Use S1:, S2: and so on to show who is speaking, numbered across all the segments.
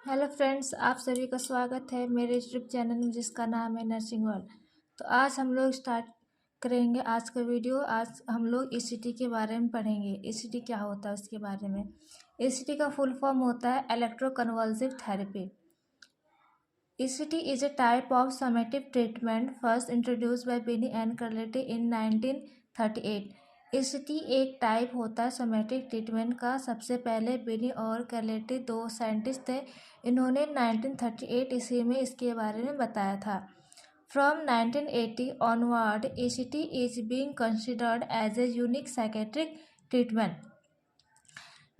S1: Hello friends, आप सभी का स्वागत है मेरे यूट्यूब चैनल में जिसका नाम है नर्सिंग वर्ल्ड। तो आज हम लोग स्टार्ट करेंगे आज का वीडियो। आज हम लोग ईसीटी के बारे में पढ़ेंगे। ईसीटी क्या होता है उसके बारे में। ईसीटी का फुल फॉर्म होता है electroconvulsive therapy. ECT is a type of summative treatment first introduced by Binney and Carletti in 1938। ECT एक टाइप होता है सोमेटिक ट्रीटमेंट का। सबसे पहले बिनी और कैलेटी दो साइंटिस्ट थे। इन्होंने 1938 ईस्वी में इसके बारे में बताया था। From 1980 onward, ECT is being considered as a unique psychiatric treatment।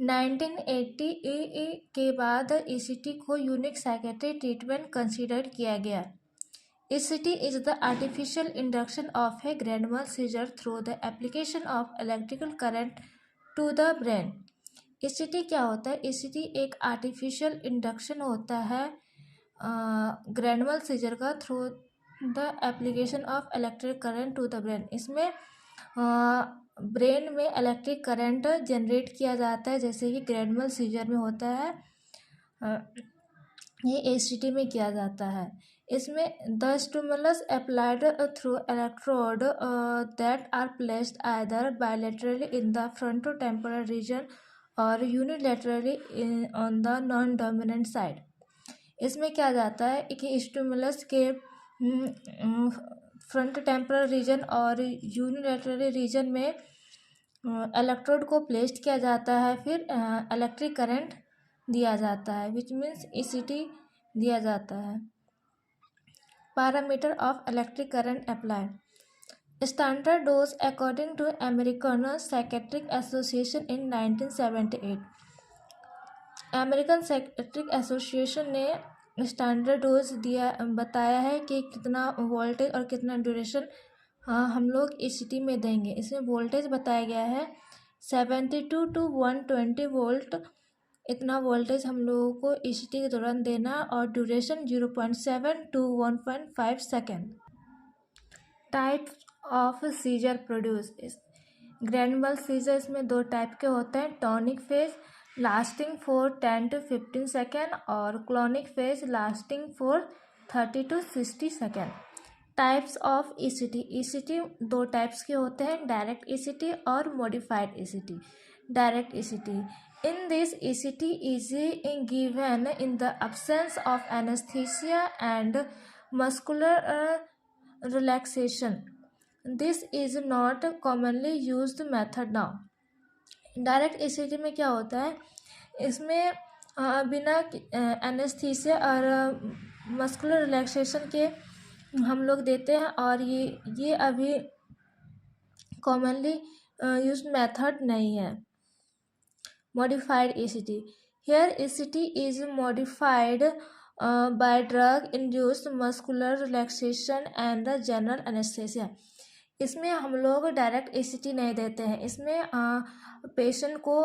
S1: 1980 के बाद ECT को यूनिक साइकेट्री ट्रीटमेंट कंसिडर किया गया। ECT is the artificial induction of a grand mal seizure through the application of electrical current to the brain. ECT क्या होता है? ECT एक artificial induction होता है ग्रैंड mal सीजर का through the application of electric current to the brain. इसमें brain में electric current generate किया जाता है, जैसे कि ग्रैंड mal सीजर में होता है। ये ECT में किया जाता है। इसमें the stimulus applied through electrode that are placed either bilaterally in the frontotemporal region और unilaterally on the non dominant side. इसमें क्या जाता है कि स्टिमुलस के फ्रंट टेम्पोरल रीजन और यूनिलैटरल रीजन में इलेक्ट्रोड को प्लेस्ड किया जाता है, फिर इलेक्ट्रिक करंट दिया जाता है, विच मीन्स ECT दिया जाता है। Parameter of electric current applied. Standard dose according to American Psychiatric Association in 1978। American Psychiatric Association ने स्टैंडर्ड डोज बताया है कि कितना वोल्टेज और कितना ड्यूरेशन हम लोग ECT में देंगे। इसमें वोल्टेज बताया गया है 72 to 120 वोल्ट। इतना वोल्टेज हम लोगों को ECT के दौरान देना और duration 0.7 to 1.5 second. Type of seizure produce. Grand mal seizure इसमें दो टाइप के होते हैं, tonic phase lasting for 10 to 15 second और clonic phase lasting for 30 to 60 second. Types of ECT दो टाइप्स के होते हैं, डायरेक्ट ECT और modified ECT। Direct ECT in this ECT is given in the absence of anesthesia and muscular relaxation. This is not commonly used method now। Direct ECT में क्या होता है? इसमें बिना एनेस्थीसिया और मस्कुलर रिलैक्सेशन के हम लोग देते हैं और ये अभी कॉमनली यूज मेथड नहीं है। Modified ECT। Here ECT is modified by drug induced muscular relaxation and the general anesthesia। इसमें हम लोग डायरेक्ट ECT नहीं देते हैं। इसमें पेशेंट को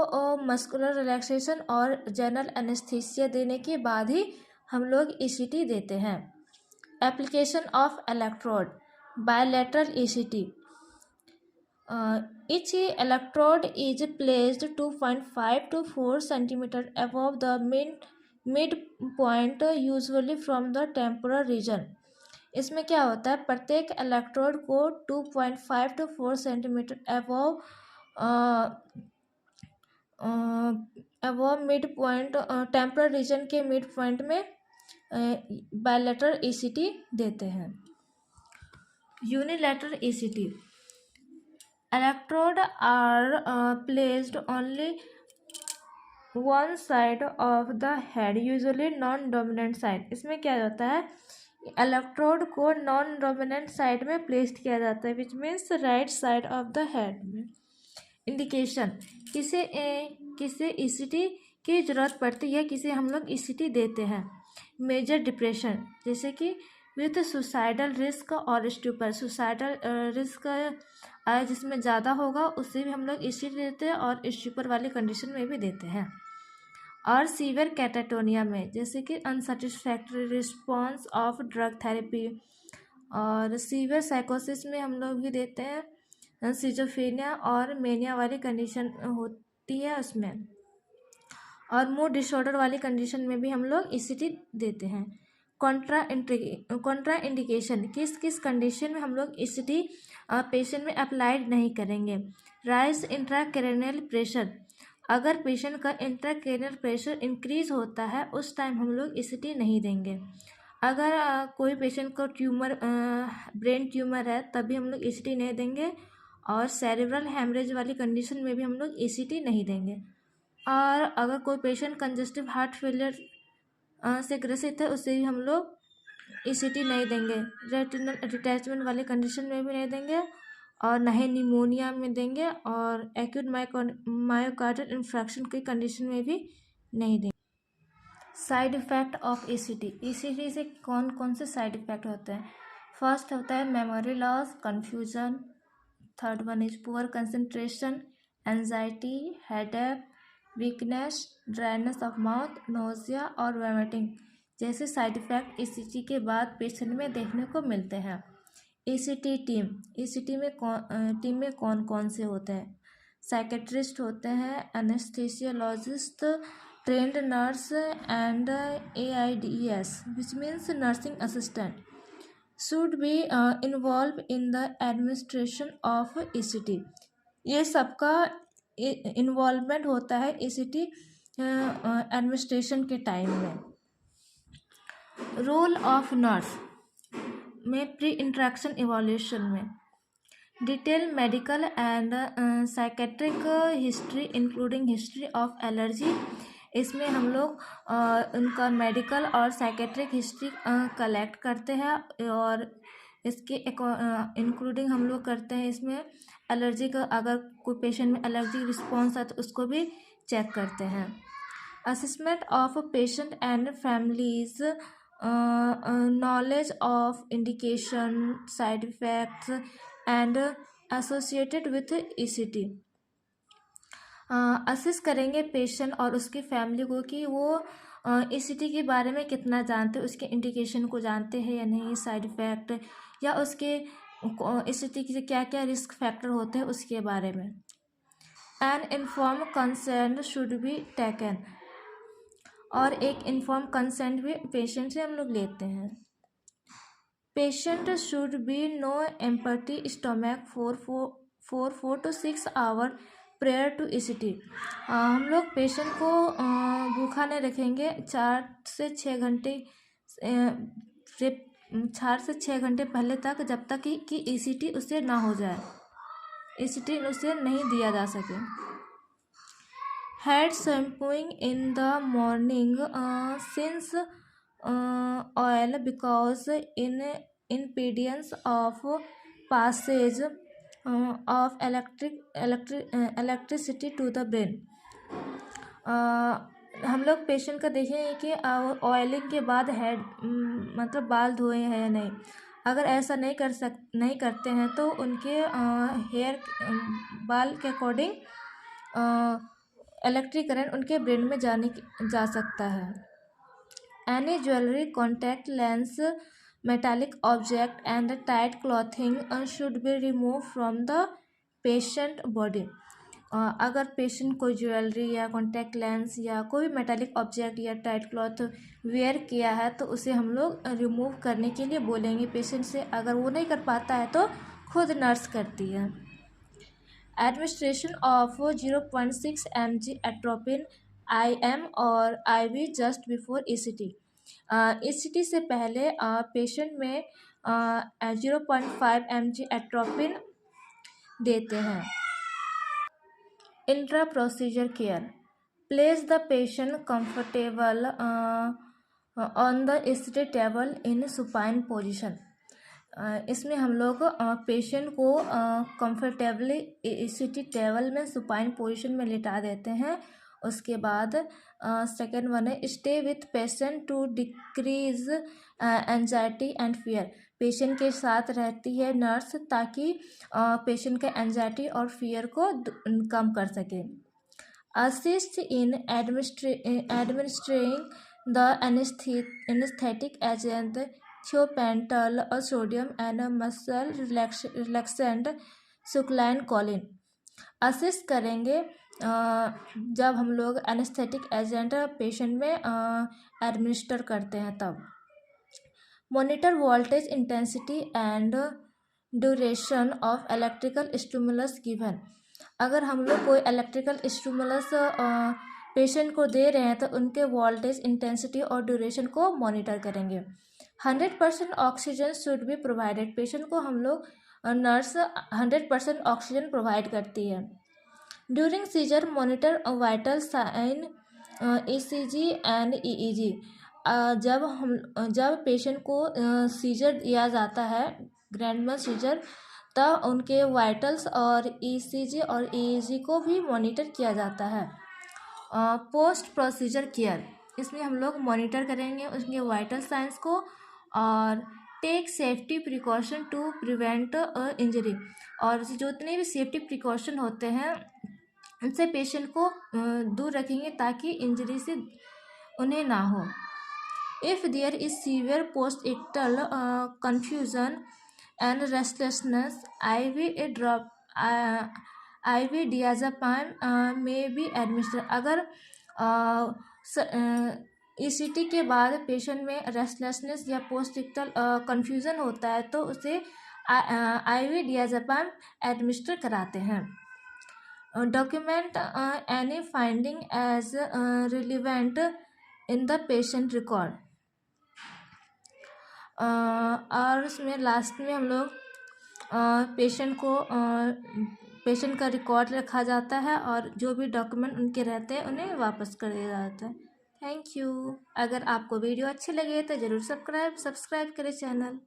S1: मस्कुलर रिलैक्सेशन और जनरल एनेस्थीसिया देने के बाद ही हम लोग ECT देते हैं। Application of electrode. Bilateral ECT। Each electrode is placed 2.5 to 4 centimeter above the midpoint, usually from the temporal region। इसमें क्या होता है? प्रत्येक इलेक्ट्रोड को 2.5 to 4 centimetre above mid point temporal region के मिड पॉइंट में बायलैटरल ECT देते हैं। Unilateral ECT। Electrode are placed only one side of the head, usually non-dominant side। इसमें क्या होता है? इलेक्ट्रोड को नॉन डोमिनेंट साइड में प्लेस्ड किया जाता है, which means right side of the head में। इंडिकेशन। किसे ECT की ज़रूरत पड़ती है, किसे हम लोग ECT देते हैं? मेजर डिप्रेशन, जैसे कि विथ सुसाइडल रिस्क और स्टूपर। सुसाइडल रिस्क जिसमें ज़्यादा होगा उससे भी हम लोग ECT देते हैं और स्टूपर वाली कंडीशन में भी देते हैं। और सीवियर कैटाटोनिया में, जैसे कि unsatisfactory response of drug therapy. और सीवियर साइकोसिस में हम लोग भी देते हैं। सिजोफ्रेनिया और मेनिया वाली कंडीशन होती है उसमें। और मूड डिसऑर्डर वाली कंडीशन में भी हम लोग ECT देते हैं। कॉन्ट्रा इंडिकेशन, किस किस कंडीशन में हम लोग ECT पेशेंट में अप्लाइड नहीं करेंगे। राइज इंट्राक्रैनियल प्रेशर, अगर पेशेंट का इंट्राक्रैनियल प्रेशर इंक्रीज होता है उस टाइम हम लोग ECT नहीं देंगे। अगर कोई पेशेंट को ट्यूमर ब्रेन ट्यूमर है तभी हम लोग ECT नहीं देंगे। और सेरेब्रल हेमरेज वाली कंडीशन में भी हम लोग ECT नहीं देंगे। और अगर कोई पेशेंट कंजेस्टिव हार्ट फेलियर से ग्रसित है उससे भी हम लोग ECT नहीं देंगे। रेटिनल डिटैचमेंट वाले कंडीशन में भी नहीं देंगे और ना ही निमोनिया में देंगे और एक्यूट मायोकार्डियल इंफ्रैक्शन की कंडीशन में भी नहीं देंगे। साइड इफ़ेक्ट ऑफ ECT से कौन कौन से साइड इफ़ेक्ट होते हैं। फर्स्ट होता है memory loss, confusion. Third one is poor concentration, anxiety, headache, weakness, dryness of mouth, nausea और वोमिटिंग जैसे साइड इफ़ेक्ट ECT के बाद पेशेंट में देखने को मिलते हैं। ECT टीम में कौन कौन से होते हैं। साइकेट्रिस्ट होते हैं, anaesthesiologist, trend nurse and AIDS which means nursing assistant should be involved in the administration of ECT। ये सबका इन्वॉल्वमेंट होता है ECT एडमिनिस्ट्रेशन के टाइम में। रोल ऑफ नर्स में प्री इंट्रैक्शन इवोल्यूशन में detail medical and psychiatric history including history of allergy. इसमें हम लोग उनका मेडिकल और साइकेट्रिक हिस्ट्री कलेक्ट करते हैं और इसके इंक्लूडिंग हम लोग करते हैं इसमें एलर्जी का, अगर कोई पेशेंट में एलर्जी रिस्पॉन्स है तो उसको भी चेक करते हैं। Assessment of patient and families knowledge of indication, side effects and associated with ECT। Assess करेंगे पेशेंट और उसकी फैमिली को कि वो ECT के बारे में कितना जानते हैं, उसके इंडिकेशन को जानते हैं या नहीं, साइड इफ़ेक्ट या उसके ECT के क्या क्या रिस्क फैक्टर होते हैं उसके बारे में। An inform consent should be taken, और एक इन्फॉर्म कंसेंट भी पेशेंट से हम लोग लेते हैं। Patient should be no empty stomach for 4 to 6 hour prior to ECT। हम लोग पेशेंट को भूखा नहीं रखेंगे 4 से 6 घंटे 4 से 6 घंटे पहले तक, जब तक कि ECT उससे ना हो जाए, ECT उसे नहीं दिया जा सके। Head shampooing in the morning since oil because impedance of passage of electricity to the brain। हम लोग पेशेंट का देखें कि ऑयलिंग के बाद हेड मतलब बाल धोए हैं या नहीं। अगर ऐसा नहीं करते हैं तो उनके हेयर बाल के अकॉर्डिंग इलेक्ट्रिक करंट उनके ब्रेन में जा सकता है। Any jewellery, contact lens, metallic object and tight clothing should be removed from the patient body। अगर पेशेंट कोई ज्वेलरी या कॉन्टैक्ट लेंस या कोई भी मेटालिक ऑब्जेक्ट या टाइट क्लॉथ वेयर किया है तो उसे हम लोग रिमूव करने के लिए बोलेंगे पेशेंट से। अगर वो नहीं कर पाता है तो खुद नर्स करती है। Administration of 0.6 mg atropine IM और IV just before ECT। ECT से पहले पेशेंट में 0.5 mg एट्रोपिन देते हैं। Intra procedure care, place the patient comfortable on the ECT table in supine position. इसमें हम लोग पेशेंट को कंफर्टेबली ECT टेबल में सुपाइन पोजीशन में लिटा देते हैं। उसके बाद सेकेंड वन है stay with patient to decrease anxiety and fear. Patient के साथ रहती है नर्स ताकि पेशेंट के एंजाइटी और फियर को कम कर सके। Assist in administrating the anaesthetic agent thiopental और sodium and muscle relaxant succinylcholine. Assist करेंगे जब हम लोग एनेस्थेटिक एजेंट पेशेंट में एडमिनिस्टर करते हैं तब। Monitor voltage intensity and duration of electrical stimulus given. अगर हम लोग कोई इलेक्ट्रिकल स्टिमुलस पेशेंट को दे रहे हैं तो उनके वोल्टेज इंटेंसिटी और ड्यूरेशन को मॉनिटर करेंगे। 100% oxygen should be provided. Patient को हम लोग नर्स 100% ऑक्सीजन प्रोवाइड करती है। During seizure monitor vital sign ECG and EEG। जब पेशेंट को सीजर दिया जाता है, ग्रैंड mal सीजर, तब उनके वाइटल्स और ECG और EEG को भी मॉनिटर किया जाता है। पोस्ट प्रोसीजर केयर, इसमें हम लोग मॉनिटर करेंगे उसके वाइटल साइंस को और take safety precaution to prevent injury. और जितने भी सेफ्टी प्रिकॉशन होते हैं उनसे पेशेंट को दूर रखेंगे ताकि इंजरी से उन्हें ना हो। If there is severe post ictal confusion and restlessness, IV diazepam में भी एडमिनिस्टर। अगर ECT के बाद पेशेंट में रेस्टलेसनेस या पोस्ट इक्टल कन्फ्यूज़न होता है तो उसे IV diazepam एडमिनिस्टर कराते हैं। Document any finding as relevant in the patient record. और इसमें लास्ट में हम लोग पेशेंट का रिकॉर्ड रखा जाता है और जो भी डॉक्यूमेंट उनके रहते हैं उन्हें वापस कर दिया जाता है। Thank you. अगर आपको वीडियो अच्छी लगे तो ज़रूर सब्सक्राइब करें चैनल।